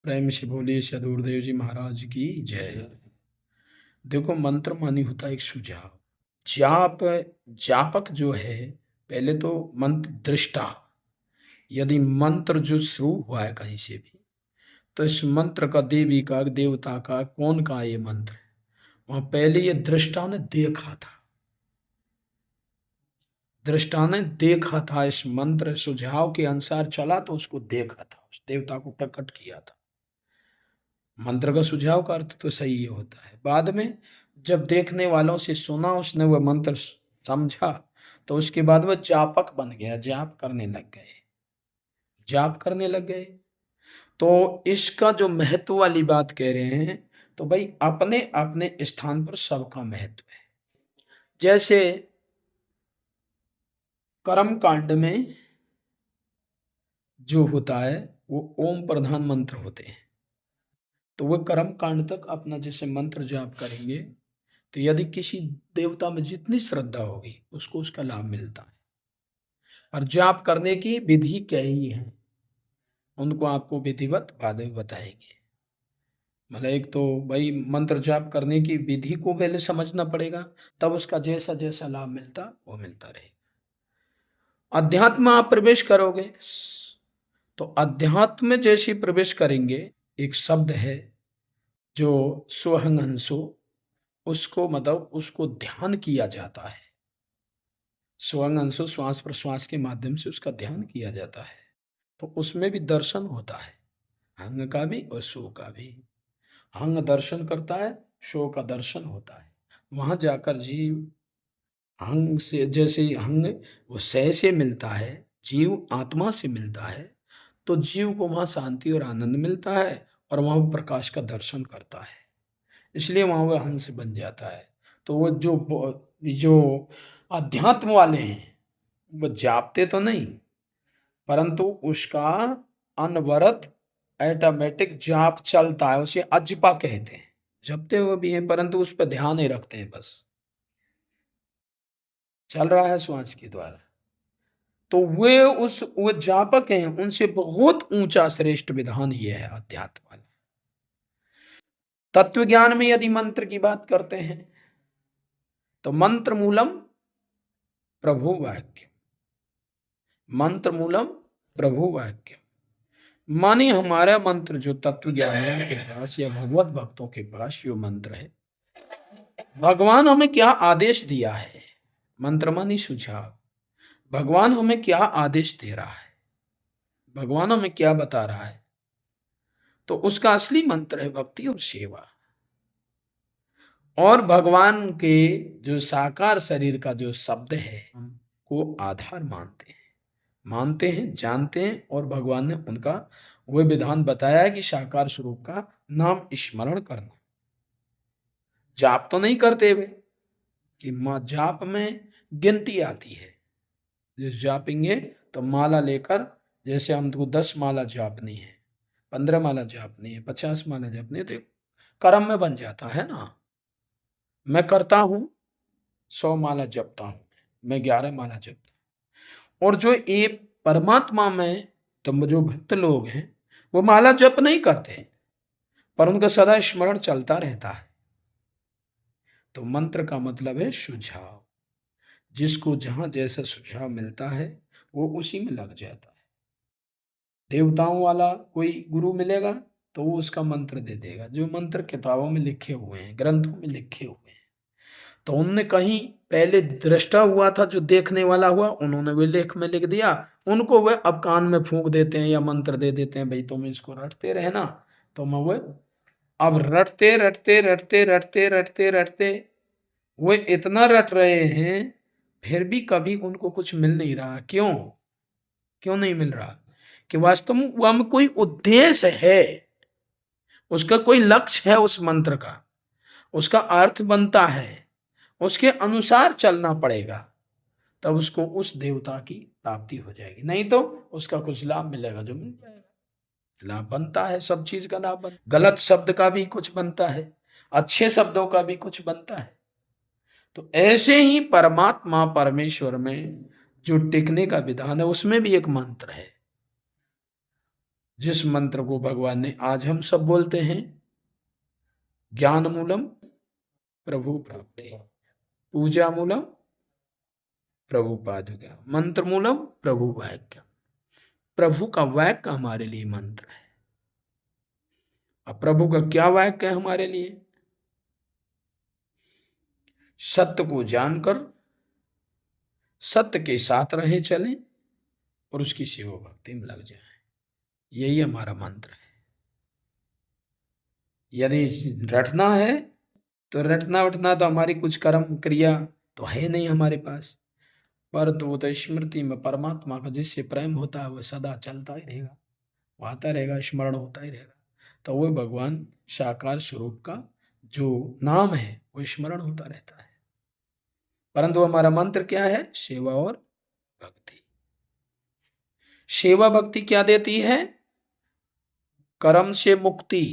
प्रेम से बोलिए सदगुरुदेव जी महाराज की जय। देखो, मंत्र मानी होता है एक सुझाव। जाप जापक जो है, पहले तो मंत्र दृष्टा। यदि मंत्र जो शुरू हुआ है कहीं से भी, तो इस मंत्र का देवी का देवता का कौन का ये मंत्र, वहां पहले ये दृष्टा ने देखा था। दृष्टा ने देखा था, इस मंत्र सुझाव के अनुसार चला तो उसको देखा था, उस देवता को प्रकट किया था। मंत्र का सुझाव का अर्थ तो सही ही होता है। बाद में जब देखने वालों से सुना, उसने वह मंत्र समझा, तो उसके बाद वह जापक बन गया, जाप करने लग गए, जाप करने लग गए। तो इसका जो महत्व वाली बात कह रहे हैं, तो भाई अपने अपने स्थान पर सबका महत्व है। जैसे कर्म कांड में जो होता है वो ओम प्रधान मंत्र होते हैं, तो वह कर्म कांड तक अपना जैसे मंत्र जाप करेंगे, तो यदि किसी देवता में जितनी श्रद्धा होगी उसको उसका लाभ मिलता है। और जाप करने की विधि क्या ही है, उनको आपको विधिवत बाद में बताएंगे। मतलब एक तो भाई मंत्र जाप करने की विधि को पहले समझना पड़ेगा, तब उसका जैसा जैसा लाभ मिलता वो मिलता रहेगा। अध्यात्म आप प्रवेश करोगे, तो अध्यात्म में जैसे प्रवेश करेंगे, एक शब्द है जो स्वहंसो, उसको मतलब उसको ध्यान किया जाता है। स्वंग अंशु श्वास प्रश्वास के माध्यम से उसका ध्यान किया जाता है, तो उसमें भी दर्शन होता है, हंग का भी और शो का भी। हंग दर्शन करता है, शो का दर्शन होता है। वहां जाकर जीव हंग से, जैसे हंग वो सह से मिलता है, जीव आत्मा से मिलता है, तो जीव को वहां शांति और आनंद मिलता है, और वहां वो प्रकाश का दर्शन करता है, इसलिए वहां वह हंस बन जाता है। तो वो जो जो अध्यात्म वाले हैं, वो जापते तो नहीं, परंतु उसका अनवरत ऑटोमेटिक जाप चलता है, उसे अजपा कहते हैं। जपते हुए भी हैं परंतु उस पर ध्यान नहीं रखते हैं, बस चल रहा है श्वास के द्वारा। तो वो जापक हैं, उनसे बहुत ऊंचा श्रेष्ठ विधान ये है अध्यात्म वाला। तत्व ज्ञान में यदि मंत्र की बात करते हैं, तो मंत्र मूलम प्रभु वाक्य, मंत्र मूलम प्रभु वाक्य। माने हमारा मंत्र जो तत्व ज्ञानियों के पास या भगवत भक्तों के पास जो मंत्र है, भगवान हमें क्या आदेश दिया है, मंत्र मानी सुझाव। भगवान हमें क्या आदेश दे रहा है, भगवान हमें क्या बता रहा है, तो उसका असली मंत्र है भक्ति और सेवा। और भगवान के जो साकार शरीर का जो शब्द है, हमको आधार मानते हैं, जानते हैं, और भगवान ने उनका वह विधान बताया है कि साकार स्वरूप का नाम स्मरण करना। जाप तो नहीं करते वे, कि जाप में गिनती आती है, जिस जापेंगे तो माला लेकर, जैसे हमको 10 माला जापनी है, 15 माला जापनी है, 50 माला जापनी है, तो कर्म में बन जाता है ना। मैं करता हूं 100 माला जपता हूं, मैं 11 माला जपता हूं। और जो ये परमात्मा में, तो जो भक्त लोग हैं वो माला जप नहीं करते, पर उनका सदा स्मरण चलता रहता है। तो मंत्र का मतलब है सुझाव, जिसको जहां जैसा सुझाव मिलता है वो उसी में लग जाता है। देवताओं वाला कोई गुरु मिलेगा तो वो उसका मंत्र दे देगा, जो मंत्र किताबों में लिखे हुए हैं, ग्रंथों में लिखे हुए हैं। तो उनने कहीं पहले दृष्टा हुआ था, जो देखने वाला हुआ, उन्होंने वे लेख में लिख दिया, उनको वे अब कान में फूंक देते हैं या मंत्र दे देते हैं, भाई तुम इसको रटते रहना। तो मैं वो अब रटते रटते रटते रटते रटते रटते वो इतना रट रहे हैं, फिर भी कभी उनको कुछ मिल नहीं रहा। क्यों क्यों नहीं मिल रहा? कि वास्तव में वह में कोई उद्देश्य है, उसका कोई लक्ष्य है, उस मंत्र का उसका अर्थ बनता है, उसके अनुसार चलना पड़ेगा, तब उसको उस देवता की प्राप्ति हो जाएगी। नहीं तो उसका कुछ लाभ मिलेगा जो मिल जाएगा। लाभ बनता है, सब चीज का लाभ बनता, गलत शब्द का भी कुछ बनता है, अच्छे शब्दों का भी कुछ बनता है। तो ऐसे ही परमात्मा परमेश्वर में जो टिकने का विधान है, उसमें भी एक मंत्र है। जिस मंत्र को भगवान ने आज हम सब बोलते हैं, ज्ञान मूलम प्रभु प्राप्ति, पूजा मूलम प्रभु पादुका, मंत्र मूलम प्रभु वाक्य। प्रभु का वाक्य हमारे लिए मंत्र है। अब प्रभु का क्या वाक्य है हमारे लिए? सत्य को जानकर सत्य के साथ रहे चलें और उसकी सेवा भक्ति में लग जाए, यही हमारा मंत्र है। यदि रटना है तो रटना उठना तो हमारी कुछ कर्म क्रिया तो है नहीं हमारे पास, पर तो स्मृति में परमात्मा का जिससे प्रेम होता है वह सदा चलता ही रहेगा, वो आता रहेगा, स्मरण होता ही रहेगा। तो वह भगवान साकार स्वरूप का जो नाम है वो स्मरण होता रहता है। परंतु हमारा मंत्र क्या है? सेवा और भक्ति। सेवा भक्ति क्या देती है? कर्म से मुक्ति,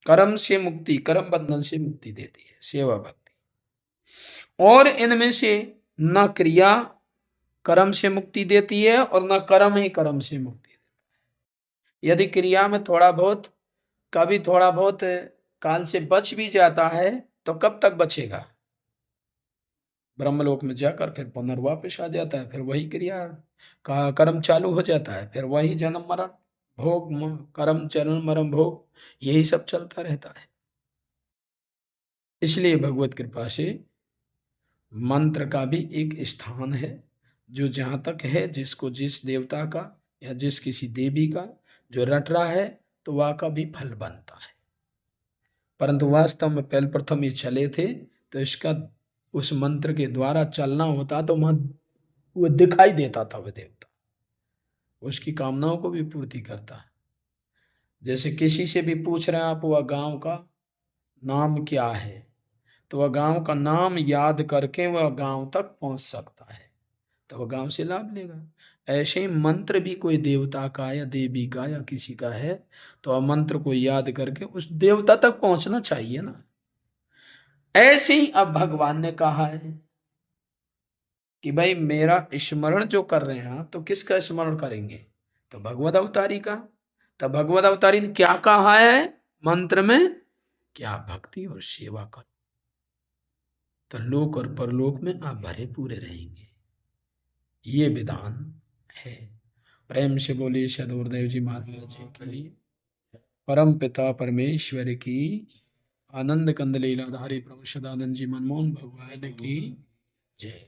कर्म से मुक्ति, कर्म बंधन से मुक्ति देती है सेवा भक्ति। और इनमें से न क्रिया कर्म से मुक्ति देती है और न कर्म ही कर्म से मुक्ति देता है। यदि क्रिया में थोड़ा बहुत, कभी थोड़ा बहुत काल से बच भी जाता है तो कब तक बचेगा? ब्रह्मलोक में जाकर फिर पुनर्वापस आ जाता है, फिर वही क्रिया का कर्म चालू हो जाता है, फिर वही जन्म मरण भोग, कर्म जन्म मरण भोग, यही सब चलता रहता है। इसलिए भगवत कृपा से मंत्र का भी एक स्थान है, जो जहाँ तक है जिसको जिस देवता का या जिस किसी देवी का जो रट रहा है तो वह का भी फल बनता है। परंतु वास्तव में पहले प्रथम ये चले थे तो इसका उस मंत्र के द्वारा चलना होता तो वह वो दिखाई देता था, वह देवता उसकी कामनाओं को भी पूर्ति करता है। जैसे किसी से भी पूछ रहे हैं आप वह गांव का नाम क्या है, तो वह गांव का नाम याद करके वह गांव तक पहुंच सकता है, तो वह गांव से लाभ लेगा। ऐसे ही मंत्र भी कोई देवता का या देवी का या किसी का है तो वह मंत्र को याद करके उस देवता तक पहुंचना चाहिए ना। ऐसे ही अब भगवान ने कहा है कि भाई मेरा स्मरण जो कर रहे हैं तो किसका स्मरण करेंगे? तो भगवत अवतारी का। तो भगवत अवतारी ने क्या कहा है मंत्र में? क्या भक्ति और सेवा करो तो लोक और परलोक में आप भरे पूरे रहेंगे, ये विधान है। प्रेम से बोलिए सदगुरुदेव जी महाराज जी की, परम पिता परमेश्वर की, आनंद कंद लीलाधारी प्रभु सदानंद जी मनमोहन भगवान की जय।